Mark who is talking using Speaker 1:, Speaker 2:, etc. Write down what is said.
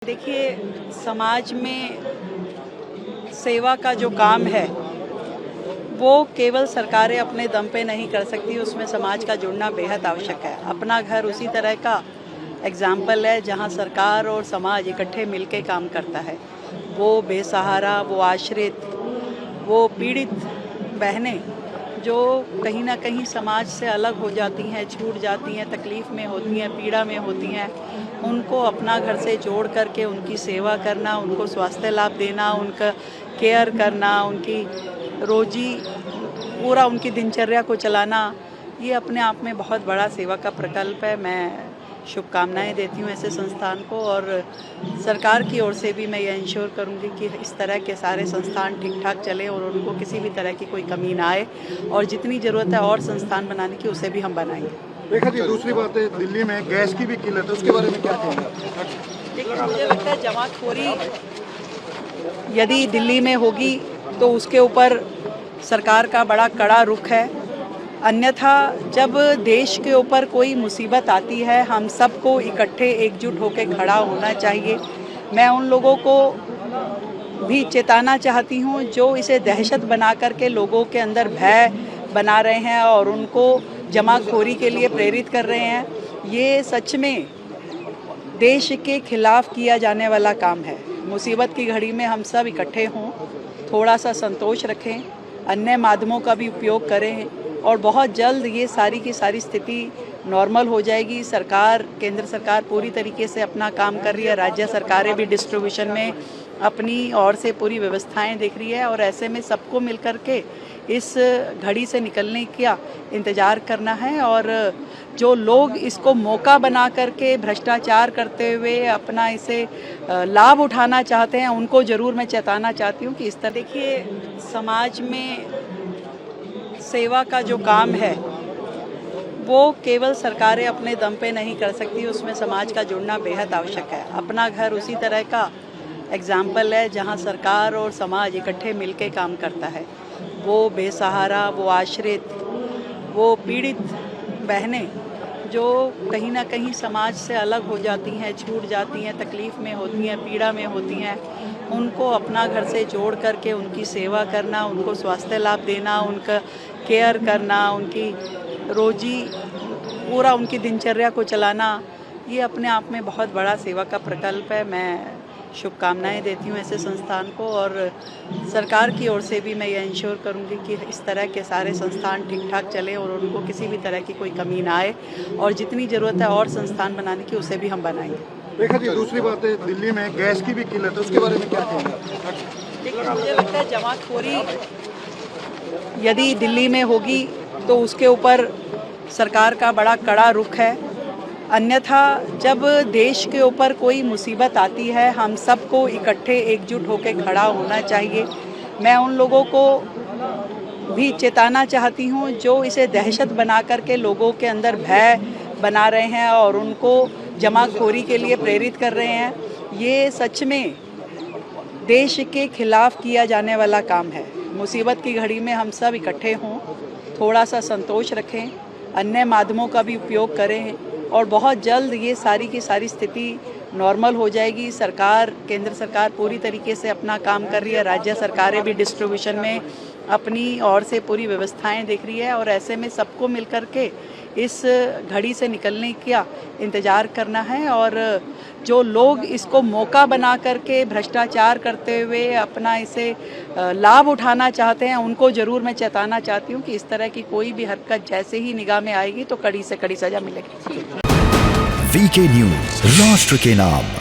Speaker 1: देखिए, समाज में सेवा का जो काम है वो केवल सरकारें अपने दम पे नहीं कर सकती, उसमें समाज का जुड़ना बेहद आवश्यक है। अपना घर उसी तरह का एग्जाम्पल है जहां सरकार और समाज इकट्ठे मिलके काम करता है। वो बेसहारा, वो आश्रित, वो पीड़ित बहनें जो कहीं ना कहीं समाज से अलग हो जाती हैं, छूट जाती हैं, तकलीफ़ में होती हैं, पीड़ा में होती हैं, उनको अपना घर से जोड़ करके उनकी सेवा करना, उनको स्वास्थ्य लाभ देना, उनका केयर करना, उनकी रोजी पूरा उनकी दिनचर्या को चलाना, ये अपने आप में बहुत बड़ा सेवा का प्रकल्प है। मैं शुभकामनाएं देती हूँ ऐसे संस्थान को, और सरकार की ओर से भी मैं ये इंश्योर करूँगी कि इस तरह के सारे संस्थान ठीक ठाक चले और उनको किसी भी तरह की कोई कमी ना आए, और जितनी ज़रूरत है और संस्थान बनाने की उसे भी हम बनाएंगे।
Speaker 2: देखा जी, दूसरी बात है, दिल्ली में गैस की भी किल्लत है, उसके बारे में क्या कहेंगे?
Speaker 1: देखिए, मुझे लगता है जमाखोरी यदि दिल्ली में होगी तो उसके ऊपर सरकार का बड़ा कड़ा रुख है। अन्यथा जब देश के ऊपर कोई मुसीबत आती है, हम सबको इकट्ठे एकजुट होकर खड़ा होना चाहिए। मैं उन लोगों को भी चेताना चाहती हूँ जो इसे दहशत बना करके लोगों के अंदर भय बना रहे हैं और उनको जमाखोरी के लिए प्रेरित कर रहे हैं। ये सच में देश के खिलाफ किया जाने वाला काम है। मुसीबत की घड़ी में हम सब इकट्ठे हों, थोड़ा सा संतोष रखें, अन्य माध्यमों का भी उपयोग करें, और बहुत जल्द ये सारी की सारी स्थिति नॉर्मल हो जाएगी। सरकार, केंद्र सरकार पूरी तरीके से अपना काम कर रही है, राज्य सरकारें भी डिस्ट्रीब्यूशन में अपनी ओर से पूरी व्यवस्थाएं देख रही है, और ऐसे में सबको मिलकर के इस घड़ी से निकलने का इंतज़ार करना है। और जो लोग इसको मौका बना करके भ्रष्टाचार करते हुए अपना इसे लाभ उठाना चाहते हैं, उनको ज़रूर मैं चेताना चाहती हूँ कि इस तरह देखिए, समाज में सेवा का जो काम है वो केवल सरकारें अपने दम पे नहीं कर सकती, उसमें समाज का जुड़ना बेहद आवश्यक है। अपना घर उसी तरह का एग्जाम्पल है जहां सरकार और समाज इकट्ठे मिलके काम करता है। वो बेसहारा, वो आश्रित, वो पीड़ित बहनें जो कहीं ना कहीं समाज से अलग हो जाती हैं, छूट जाती हैं, तकलीफ़ में होती हैं, पीड़ा में होती हैं, उनको अपना घर से जोड़ करके उनकी सेवा करना, उनको स्वास्थ्य लाभ देना, उनका केयर करना, उनकी रोजी पूरा उनकी दिनचर्या को चलाना, ये अपने आप में बहुत बड़ा सेवा का प्रकल्प है। मैं शुभकामनाएं देती हूँ ऐसे संस्थान को, और सरकार की ओर से भी मैं ये इंश्योर करूँगी कि इस तरह के सारे संस्थान ठीक ठाक चले और उनको किसी भी तरह की कोई कमी ना आए, और जितनी ज़रूरत है और संस्थान बनाने की उसे भी हम बनाएंगे।
Speaker 2: देखा जी, दूसरी बात है, दिल्ली में गैस की भी किल्लत है, उसके बारे में क्या कहेंगे?
Speaker 1: देखिए, मुझे लगता है जमाखोरी यदि दिल्ली में होगी तो उसके ऊपर सरकार का बड़ा कड़ा रुख है। अन्यथा जब देश के ऊपर कोई मुसीबत आती है, हम सबको इकट्ठे एकजुट होकर खड़ा होना चाहिए। मैं उन लोगों को भी चेताना चाहती हूँ जो इसे दहशत बना करके लोगों के अंदर भय बना रहे हैं और उनको जमाखोरी के लिए प्रेरित कर रहे हैं। ये सच में देश के खिलाफ किया जाने वाला काम है। मुसीबत की घड़ी में हम सब इकट्ठे हों, थोड़ा सा संतोष रखें, अन्य माध्यमों का भी उपयोग करें, और बहुत जल्द ये सारी की सारी स्थिति नॉर्मल हो जाएगी। सरकार, केंद्र सरकार पूरी तरीके से अपना काम कर रही है, राज्य सरकारें भी डिस्ट्रीब्यूशन में अपनी ओर से पूरी व्यवस्थाएं देख रही है, और ऐसे में सबको मिलकर के इस घड़ी से निकलने का इंतज़ार करना है। और जो लोग इसको मौका बना करके भ्रष्टाचार करते हुए अपना इसे लाभ उठाना चाहते हैं, उनको ज़रूर मैं चेताना चाहती हूँ कि इस तरह की कोई भी हरकत जैसे ही निगाह में आएगी तो कड़ी से कड़ी सज़ा मिलेगी।
Speaker 3: वीके न्यूज़, राष्ट्र के नाम।